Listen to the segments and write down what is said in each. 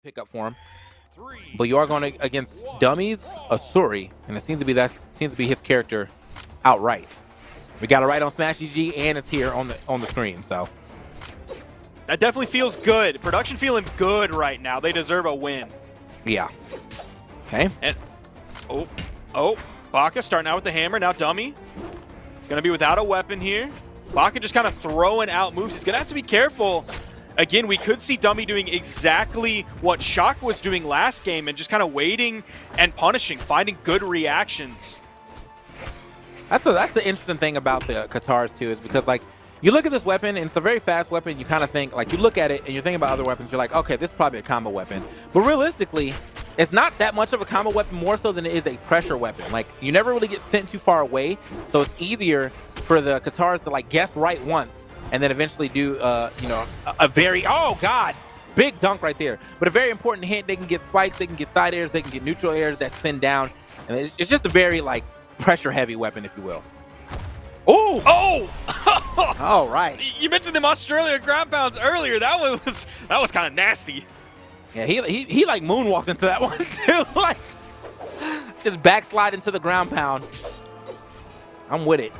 pickup for him. But you are going against dummies, Asuri, and it seems to be his character outright. We got it right on Smash GG, and it's here on the screen. So that definitely feels good. Production feeling good right now. They deserve a win. Yeah. Okay. And Baka starting out with the hammer. Now Dummy gonna be without a weapon here. Baka just kind of throwing out moves. He's gonna have to be careful. Again, we could see Dummy doing exactly what Shock was doing last game and just kind of waiting and punishing, finding good reactions. That's the interesting thing about the Katars too, is because like you look at this weapon and it's a very fast weapon. You kind of think like you look at it and you're thinking about other weapons. You're like, okay, this is probably a combo weapon, but realistically, it's not that much of a combo weapon, more so than it is a pressure weapon. Like you never really get sent too far away, so it's easier for the Katars to like guess right once and then eventually do a very big dunk right there. But a very important hit. They can get spikes, they can get side airs, they can get neutral airs that spin down, and it's just a very like pressure heavy weapon, if you will. Ooh! Oh! All right. You mentioned them Australia ground pounds earlier. That was kind of nasty. Yeah, he like moonwalked into that one too. Like just backslide into the ground pound. I'm with it.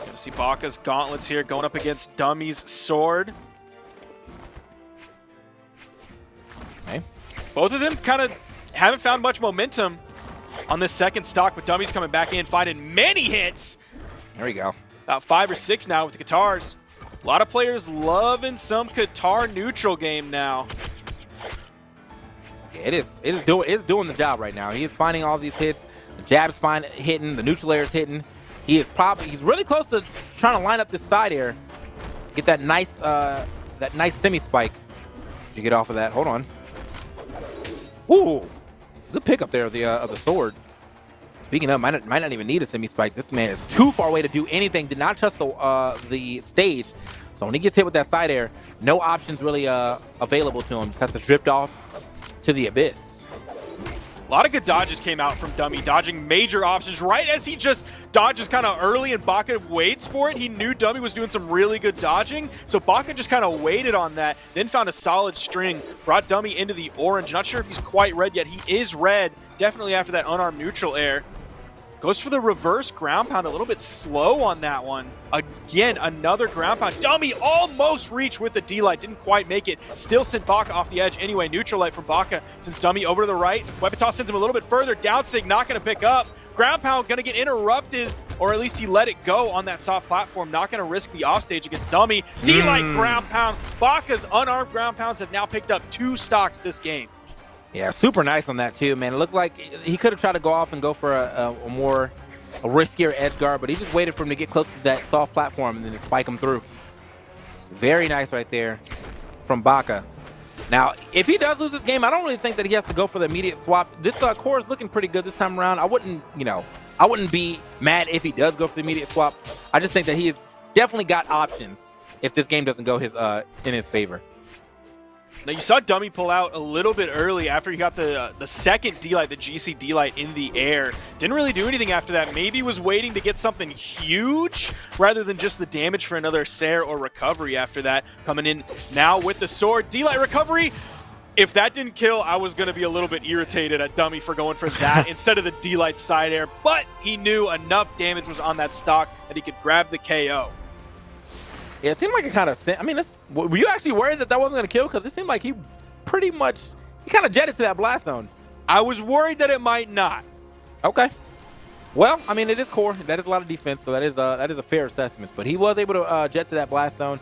Gonna see Baka's gauntlets here going up against Dummy's sword. Okay. Both of them kind of haven't found much momentum on this second stock, but Dummy's coming back in, finding many hits. There we go. About 5 or 6 now with the Katars. A lot of players loving some Katar neutral game now. Yeah, it is doing the job right now. He is finding all these hits. The jab's hitting, the neutral air is hitting. He's really close to trying to line up this side air. Get that nice semi spike. You get off of that. Hold on. Ooh, good pickup there of the sword. Speaking of, might not even need a semi spike. This man is too far away to do anything. Did not trust the stage. So when he gets hit with that side air, no options really available to him. Just has to drift off to the abyss. A lot of good dodges came out from Dummy, dodging major options right as he just dodges kind of early and Baka waits for it. He knew Dummy was doing some really good dodging, so Baka just kind of waited on that, then found a solid string, brought Dummy into the orange. Not sure if he's quite red yet. He is red, definitely after that unarmed neutral air. Goes for the reverse ground pound, a little bit slow on that one. Again, another ground pound. Dummy almost reached with the D-Light, didn't quite make it. Still sent Baka off the edge. Anyway, neutral light from Baka sends Dummy over to the right. Weapon toss sends him a little bit further. Down sig not going to pick up. Ground pound going to get interrupted, or at least he let it go on that soft platform. Not going to risk the offstage against Dummy. D-Light ground pound. Baka's unarmed ground pounds have now picked up 2 stocks this game. Yeah, super nice on that too, man. It looked like he could have tried to go off and go for a riskier edge guard, but he just waited for him to get close to that soft platform and then just spike him through. Very nice right there from Baka. Now, if he does lose this game, I don't really think that he has to go for the immediate swap. This core is looking pretty good this time around. I wouldn't be mad if he does go for the immediate swap. I just think that he has definitely got options if this game doesn't go in his favor. Now, you saw Dummy pull out a little bit early after he got the second D-Light, the GC D-Light in the air. Didn't really do anything after that. Maybe was waiting to get something huge rather than just the damage for another Sair or recovery after that. Coming in now with the sword. D-Light recovery. If that didn't kill, I was going to be a little bit irritated at Dummy for going for that instead of the D-Light side air. But he knew enough damage was on that stock that he could grab the KO. Yeah, it seemed like it kind of. I mean, were you actually worried that wasn't going to kill? Because it seemed like he kind of jetted to that blast zone. I was worried that it might not. Okay. Well, I mean, it is core. That is a lot of defense, so that is a fair assessment. But he was able to jet to that blast zone.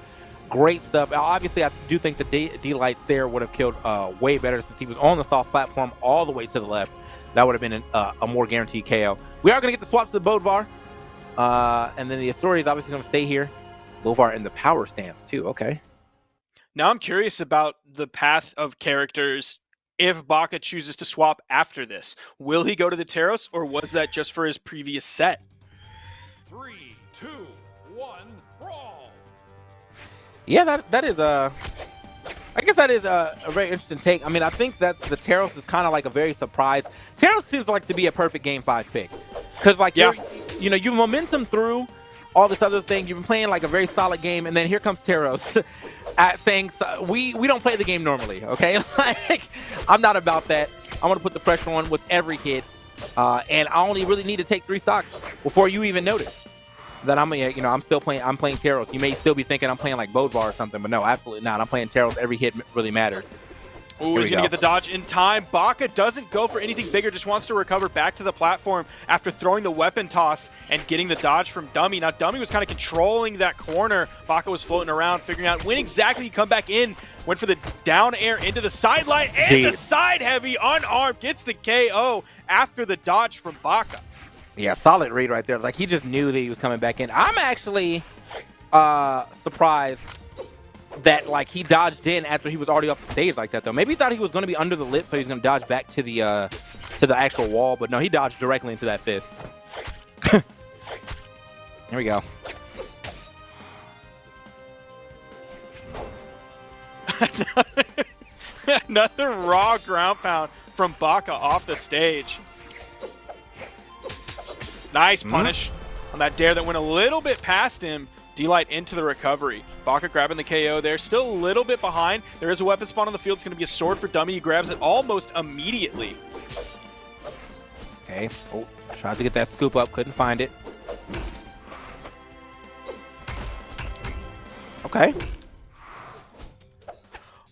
Great stuff. Obviously, I do think the D-Light Sair would have killed way better since he was on the soft platform all the way to the left. That would have been a more guaranteed KO. We are going to get the swap to the Bodvar. And then the Asuri is obviously going to stay here. Bovar in the power stance too. Okay. Now I'm curious about the path of characters if Baka chooses to swap after this. Will he go to the Teros, or was that just for his previous set? 3, 2, 1, brawl. Yeah, that is I guess that is a very interesting take. I mean, I think that the Teros is kind of like a very surprise. Teros seems like to be a perfect game 5 pick because like you momentum through all this other thing. You've been playing like a very solid game, and then here comes Teros at saying we don't play the game normally, okay? Like, I'm not about that. I'm gonna put the pressure on with every kid, and I only really need to take 3 stocks before you even notice that I'm still playing. I'm playing Teros. You may still be thinking I'm playing like Bodvar or something, but no, absolutely not. I'm playing Teros. Every hit really matters. Ooh, he's going to get the dodge in time. Baka doesn't go for anything bigger, just wants to recover back to the platform after throwing the weapon toss and getting the dodge from Dummy. Now, Dummy was kind of controlling that corner. Baka was floating around, figuring out when exactly you come back in. Went for the down air into the sideline, and the side heavy unarmed gets the KO after the dodge from Baka. Yeah, solid read right there. Like, he just knew that he was coming back in. I'm actually surprised that like he dodged in after he was already off the stage like that, though. Maybe he thought he was going to be under the lip, so he was going to dodge back to the actual wall, but no, he dodged directly into that fist. Here we go. Another raw ground pound from Baka off the stage. Nice punish on that dare that went a little bit past him. D-Light into the recovery. Baka grabbing the KO there. Still a little bit behind. There is a weapon spawn on the field. It's going to be a sword for Dummy. He grabs it almost immediately. Okay. Oh, tried to get that scoop up. Couldn't find it. Okay.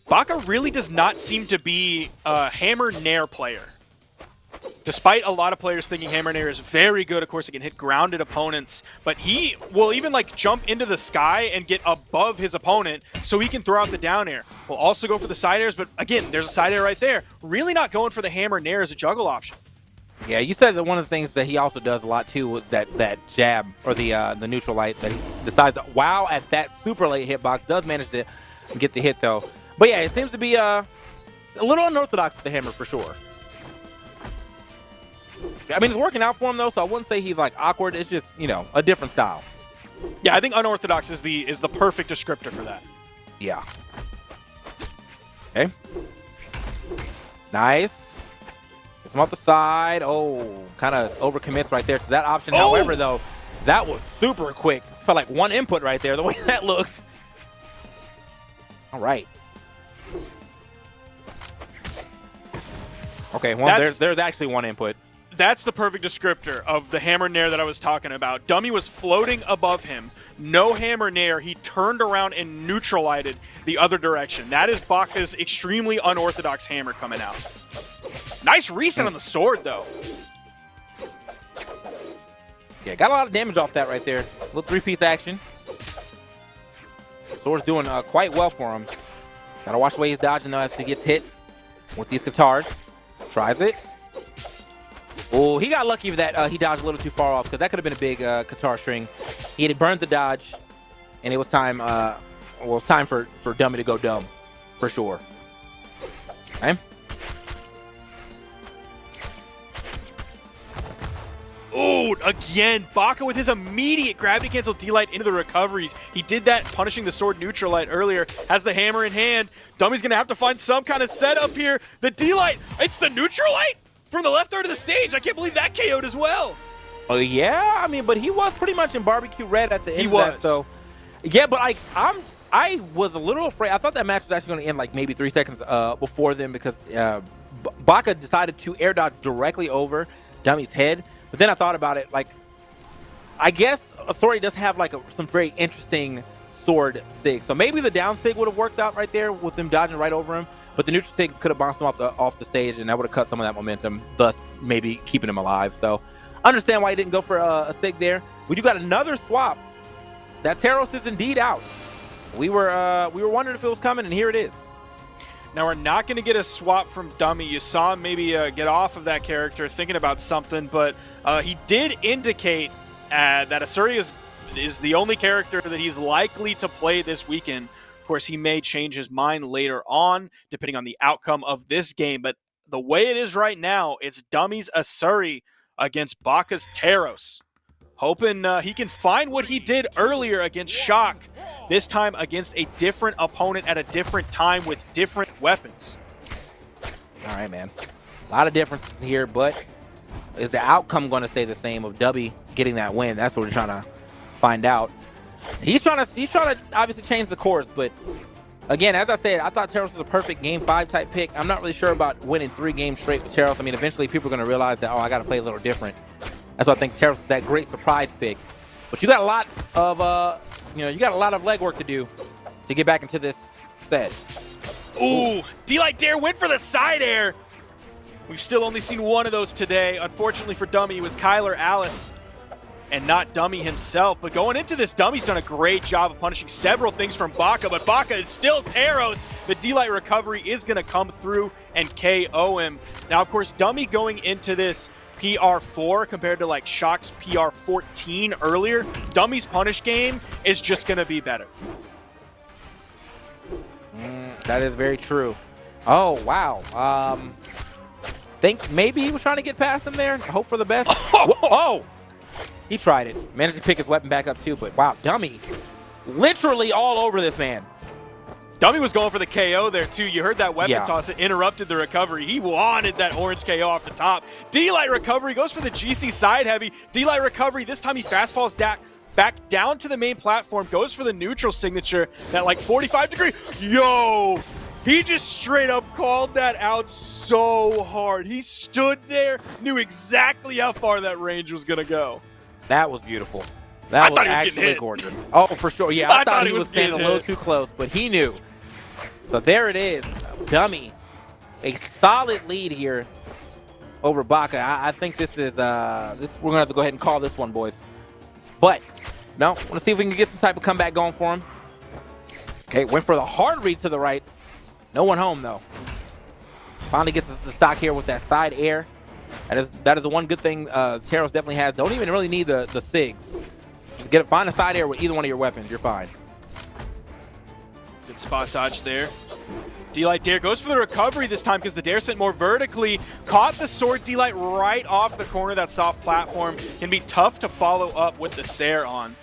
Baka really does not seem to be a Hammer Nair player. Despite a lot of players thinking Hammer Nair is very good, of course, he can hit grounded opponents, but he will even like jump into the sky and get above his opponent so he can throw out the down air. Will also go for the side airs, but again, there's a side air right there. Really not going for the Hammer Nair as a juggle option. Yeah, you said that one of the things that he also does a lot too was that jab or the neutral light that he decides to wow at that super late hitbox. Does manage to get the hit though. But yeah, it seems to be a little unorthodox with the hammer for sure. I mean, it's working out for him though, so I wouldn't say he's like awkward. It's just, you know, a different style. Yeah, I think unorthodox is the perfect descriptor for that. Yeah. Okay. Nice. Gets him off the side. Oh, kind of overcommits right there to that option. Oh! However, though, that was super quick. Felt like one input right there, the way that looked. All right. Okay, well, there's actually one input. That's the perfect descriptor of the Hammer Nair that I was talking about. Dummy was floating above him. No Hammer Nair. He turned around and neutralized the other direction. That is Baka's extremely unorthodox hammer coming out. Nice reset on the sword, though. Yeah, got a lot of damage off that right there. Little 3-piece action. Sword's doing quite well for him. Gotta watch the way he's dodging, though, as he gets hit with these Katars. Tries it. Oh, he got lucky that he dodged a little too far off, because that could have been a big Katar string. He had burned the dodge, and it was time. It was time for Dummy to go dumb, for sure. Okay. Oh, again, Baka with his immediate gravity cancel D-Light into the recoveries. He did that punishing the sword neutral light earlier. Has the hammer in hand. Dummy's going to have to find some kind of setup here. The D-Light, it's the neutral light from the left third of the stage. I can't believe that KO'd as well. Oh, yeah. I mean, but he was pretty much in barbecue red at the end of that. So, yeah, but I was a little afraid. I thought that match was actually going to end like maybe 3 seconds before then, because Baka decided to air dodge directly over Dummy's head. But then I thought about it, like, I guess Asori does have like some very interesting sword sig. So maybe the down sig would have worked out right there with them dodging right over him. But the neutral sig could have bounced him off the stage, and that would have cut some of that momentum, thus maybe keeping him alive. So I understand why he didn't go for a sig there. We do got another swap. That Teros is indeed out. We were wondering if it was coming, and here it is. Now, we're not going to get a swap from Dummy. You saw him maybe get off of that character thinking about something, but he did indicate that Asuri is the only character that he's likely to play this weekend. Of course, he may change his mind later on, depending on the outcome of this game, but the way it is right now, it's Dummy's Asuri against Baka's Teros. Hoping he can find what he did earlier against Shock, this time against a different opponent at a different time with different weapons. All right, man. A lot of differences here, but is the outcome going to stay the same of Dubby getting that win? That's what we're trying to find out. He's trying to obviously change the course, but again, as I said, I thought Terros was a perfect Game 5 type pick. I'm not really sure about winning 3 games straight with Terros. I mean, eventually people are going to realize that, oh, I got to play a little different. That's why I think Terros is that great surprise pick. But you got a lot of, you got a lot of legwork to do to get back into this set. Ooh, D-Light Dare went for the side air. We've still only seen one of those today. Unfortunately for Dummy, it was Kyler Alice and not Dummy himself. But going into this, Dummy's done a great job of punishing several things from Baka, but Baka is still Terros. The D-Light recovery is going to come through and KO him. Now, of course, Dummy going into this PR4 compared to like Shock's PR14 earlier, Dummy's punish game is just going to be better. That is very true. Oh, wow. Think maybe he was trying to get past him there. Hope for the best. Oh! He tried it. Managed to pick his weapon back up too, but wow, Dummy literally all over this man. Dummy was going for the KO there too. You heard that weapon toss. It interrupted the recovery. He wanted that orange KO off the top. D-Light recovery goes for the GC side heavy. D-Light recovery, this time he fast falls back down to the main platform, goes for the neutral signature, that like 45-degree. Yo! He just straight up called that out so hard. He stood there, knew exactly how far that range was going to go. That was beautiful. That was actually gorgeous. Oh, for sure. Yeah, I thought he was standing a little too close, but he knew. So there it is. Dummy. A solid lead here over Baka. I think this is we're going to have to go ahead and call this one, boys. But, no, want to see if we can get some type of comeback going for him. Okay, went for the hard read to the right. No one home, though. Finally gets the stock here with that side air. That is the one good thing Terros definitely has. Don't even really need the SIGs. Just find a side air with either one of your weapons. You're fine. Good spot dodge there. D-Light Dare goes for the recovery this time because the Dare sent more vertically. Caught the sword D-Light right off the corner of that soft platform. Can be tough to follow up with the Sair on.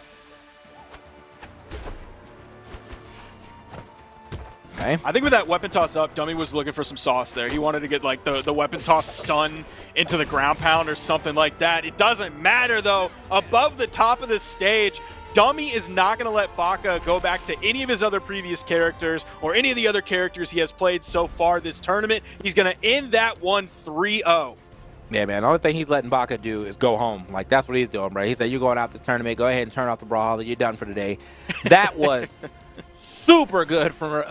Okay. I think with that weapon toss up, Dummy was looking for some sauce there. He wanted to get like the weapon toss stun into the ground pound or something like that. It doesn't matter though. Above the top of the stage, Dummy is not going to let Baka go back to any of his other previous characters or any of the other characters he has played so far this tournament. He's going to end that one 3-0. Yeah, man. The only thing he's letting Baka do is go home. Like, that's what he's doing, bro. He said, you're going out this tournament. Go ahead and turn off the Brawlhalla. You're done for today. That was super good for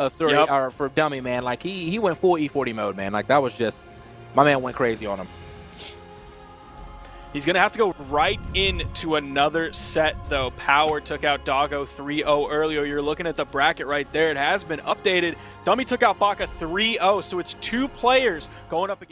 for Dummy, man. Like, he went full E40 mode, man. Like, that was just, my man went crazy on him. He's going to have to go right into another set, though. Power took out Doggo 3-0 earlier. You're looking at the bracket right there. It has been updated. Dummy took out Baka 3-0, so it's 2 players going up against